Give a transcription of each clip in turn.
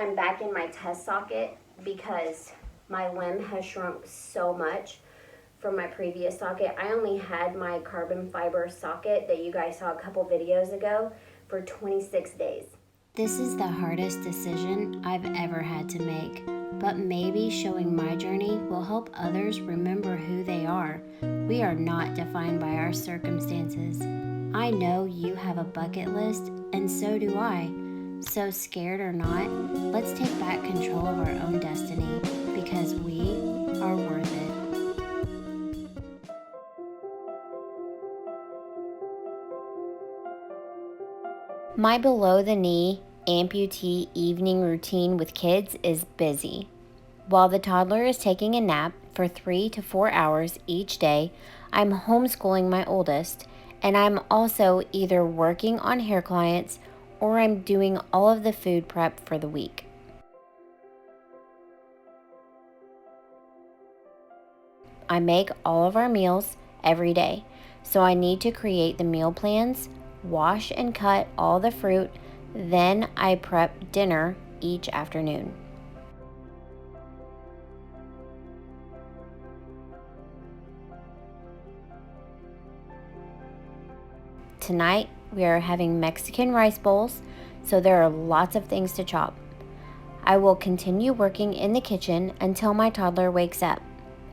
I'm back in my test socket because my limb has shrunk so much from my previous socket. I only had my carbon fiber socket that you guys saw a couple videos ago for 26 days. This is the hardest decision I've ever had to make, but maybe showing my journey will help others remember who they are. We are not defined by our circumstances. I know you have a bucket list, and so do I. So scared or not, let's take back control of our own destiny because we are worth it. My below-the-knee amputee evening routine with kids is busy. While the toddler is taking a nap for 3 to 4 hours each day, I'm homeschooling my oldest, and I'm also either working on hair clients or I'm doing all of the food prep for the week. I make all of our meals every day, so I need to create the meal plans, wash and cut all the fruit, then I prep dinner each afternoon. Tonight, we are having Mexican rice bowls, so there are lots of things to chop. I will continue working in the kitchen until my toddler wakes up.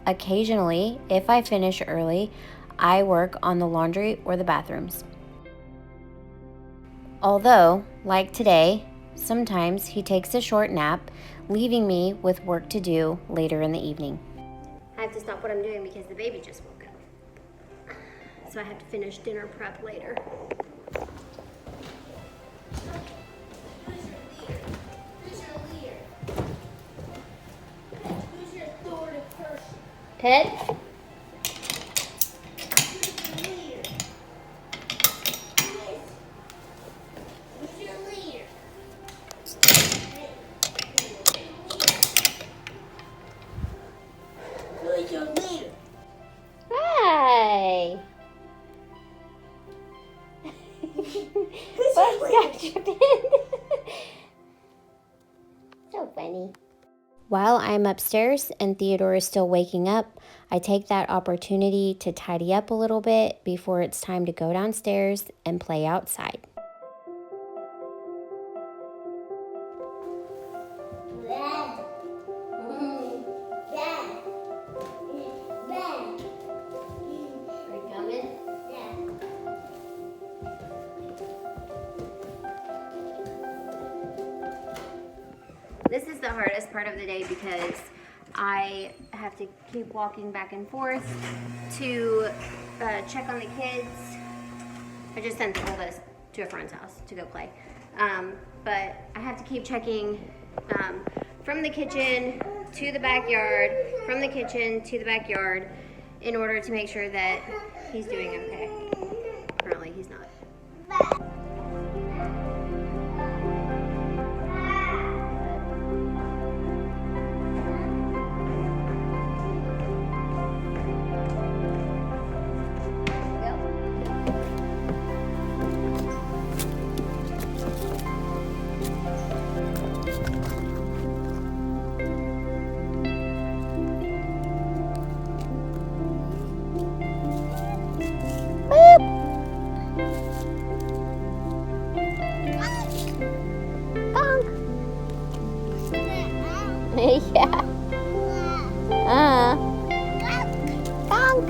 Occasionally, if I finish early, I work on the laundry or the bathrooms. Although, like today, sometimes he takes a short nap, leaving me with work to do later in the evening. I have to stop what I'm doing because the baby just woke up. So I have to finish dinner prep later. Who's your authoritative person? Ted? Hi. Bugs got your pin. So funny. While I'm upstairs and Theodore is still waking up, I take that opportunity to tidy up a little bit before it's time to go downstairs and play outside. This is the hardest part of the day because I have to keep walking back and forth to check on the kids. I just sent the oldest to a friend's house to go play. But I have to keep checking from the kitchen to the backyard, from the kitchen to the backyard in order to make sure that he's doing okay. Apparently he's not. Yeah. Bonk.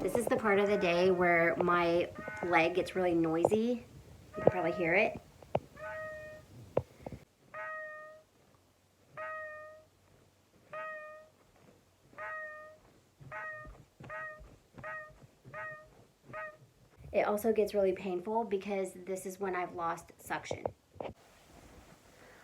This is the part of the day where my leg gets really noisy. You can probably hear it. It also gets really painful because this is when I've lost suction.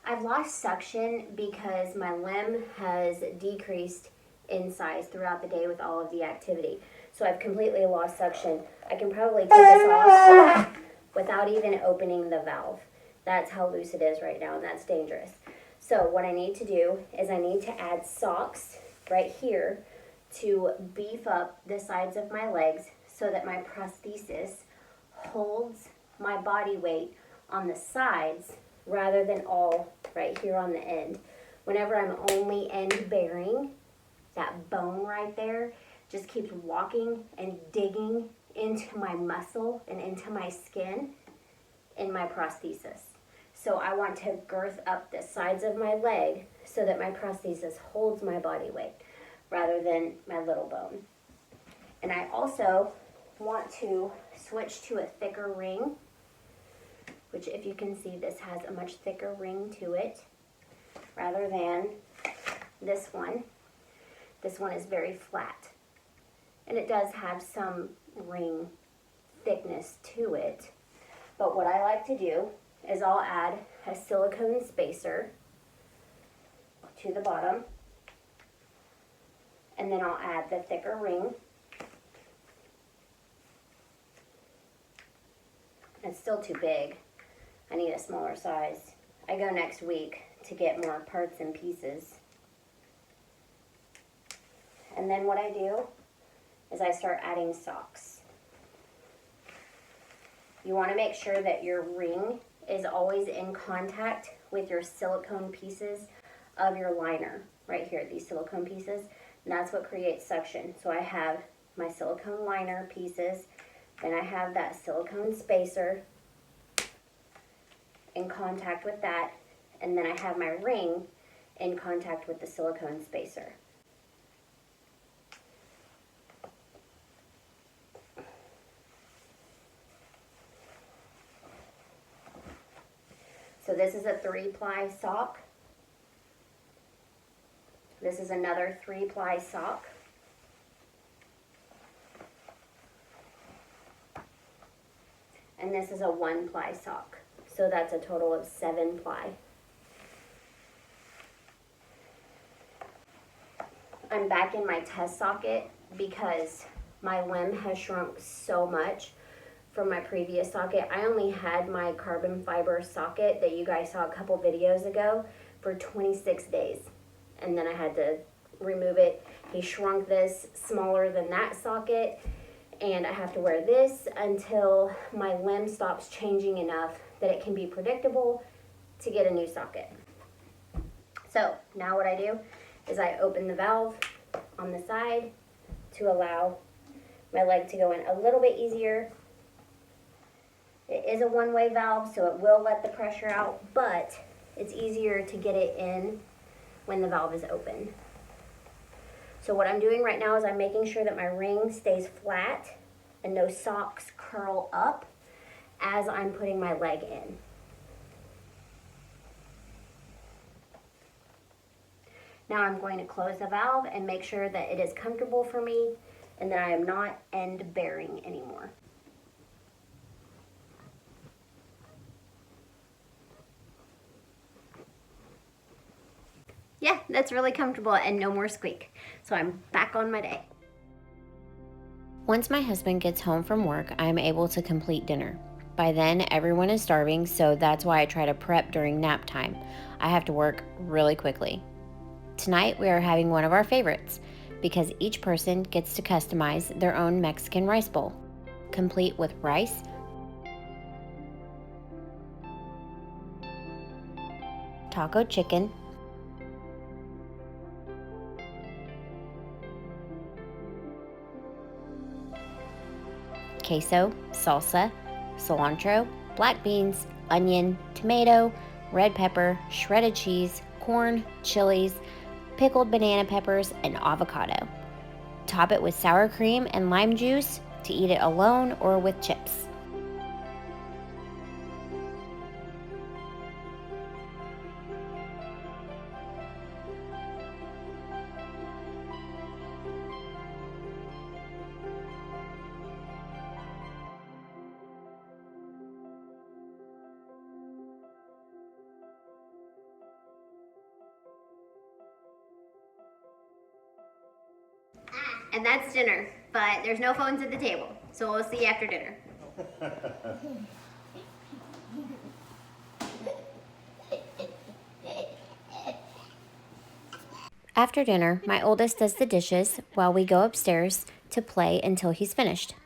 I've lost suction because my limb has decreased in size throughout the day with all of the activity. So I've completely lost suction. I can probably take this off without even opening the valve. That's how loose it is right now, and that's dangerous. So what I need to do is I need to add socks right here to beef up the sides of my legs so that my prosthesis holds my body weight on the sides rather than all right here on the end. Whenever I'm only end bearing, that bone right there just keeps walking and digging into my muscle and into my skin in my prosthesis. So I want to girth up the sides of my leg so that my prosthesis holds my body weight rather than my little bone. And I also want to switch to a thicker ring, which, if you can see, this has a much thicker ring to it rather than this one. This one is very flat, and it does have some ring thickness to it. But what I like to do is I'll add a silicone spacer to the bottom, and then I'll add the thicker ring. It's still too big. I need a smaller size. I go next week to get more parts and pieces. And then what I do is I start adding socks. You want to make sure that your ring is always in contact with your silicone pieces of your liner. Right here, these silicone pieces. And that's what creates suction. So I have my silicone liner pieces, then I have that silicone spacer in contact with that, and then I have my ring in contact with the silicone spacer. So this is a 3-ply sock. This is another 3-ply sock. And this is a 1-ply sock. So that's a total of 7-ply. I'm back in my test socket because my limb has shrunk so much from my previous socket. I only had my carbon fiber socket that you guys saw a couple videos ago for 26 days. And then I had to remove it. He shrunk this smaller than that socket, and I have to wear this until my limb stops changing enough that it can be predictable to get a new socket. So now what I do is I open the valve on the side to allow my leg to go in a little bit easier. It is a one-way valve, so it will let the pressure out, but it's easier to get it in when the valve is open. So what I'm doing right now is I'm making sure that my ring stays flat and no socks curl up as I'm putting my leg in. Now I'm going to close the valve and make sure that it is comfortable for me and that I am not end bearing anymore. Yeah, that's really comfortable and no more squeak. So I'm back on my day. Once my husband gets home from work, I am able to complete dinner. By then, everyone is starving, so that's why I try to prep during nap time. I have to work really quickly. Tonight, we are having one of our favorites, because each person gets to customize their own Mexican rice bowl, complete with rice, taco chicken, queso, salsa, cilantro, black beans, onion, tomato, red pepper, shredded cheese, corn, chilies, pickled banana peppers, and avocado. Top it with sour cream and lime juice to eat it alone or with chips. And that's dinner, but there's no phones at the table, so we'll see you after dinner. After dinner, my oldest does the dishes while we go upstairs to play until he's finished.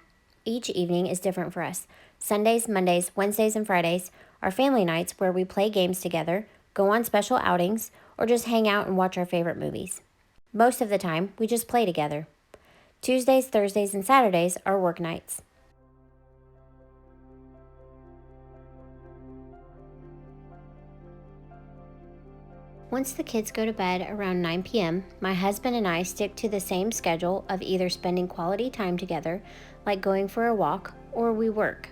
Each evening is different for us. Sundays, Mondays, Wednesdays, and Fridays are family nights where we play games together, go on special outings, or just hang out and watch our favorite movies. Most of the time, we just play together. Tuesdays, Thursdays, and Saturdays are work nights. Once the kids go to bed around 9 p.m., my husband and I stick to the same schedule of either spending quality time together, like going for a walk, or we work.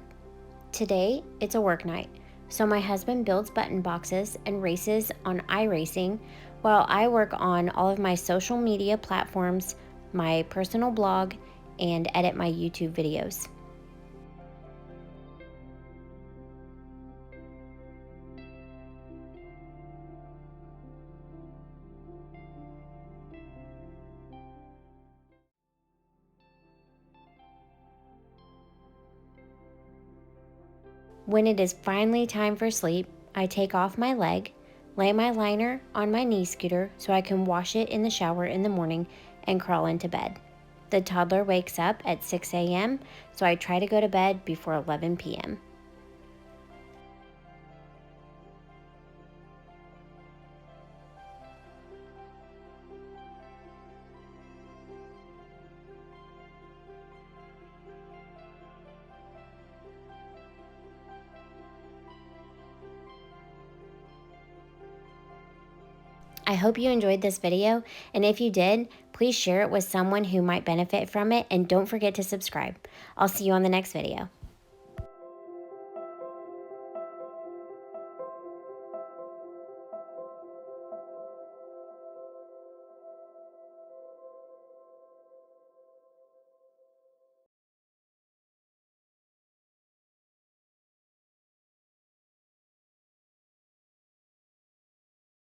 Today, it's a work night, so my husband builds button boxes and races on iRacing while I work on all of my social media platforms, my personal blog, and edit my YouTube videos. When it is finally time for sleep, I take off my leg, lay my liner on my knee scooter so I can wash it in the shower in the morning, and crawl into bed. The toddler wakes up at 6 a.m., so I try to go to bed before 11 p.m. I hope you enjoyed this video, and if you did, please share it with someone who might benefit from it, and don't forget to subscribe. I'll see you on the next video.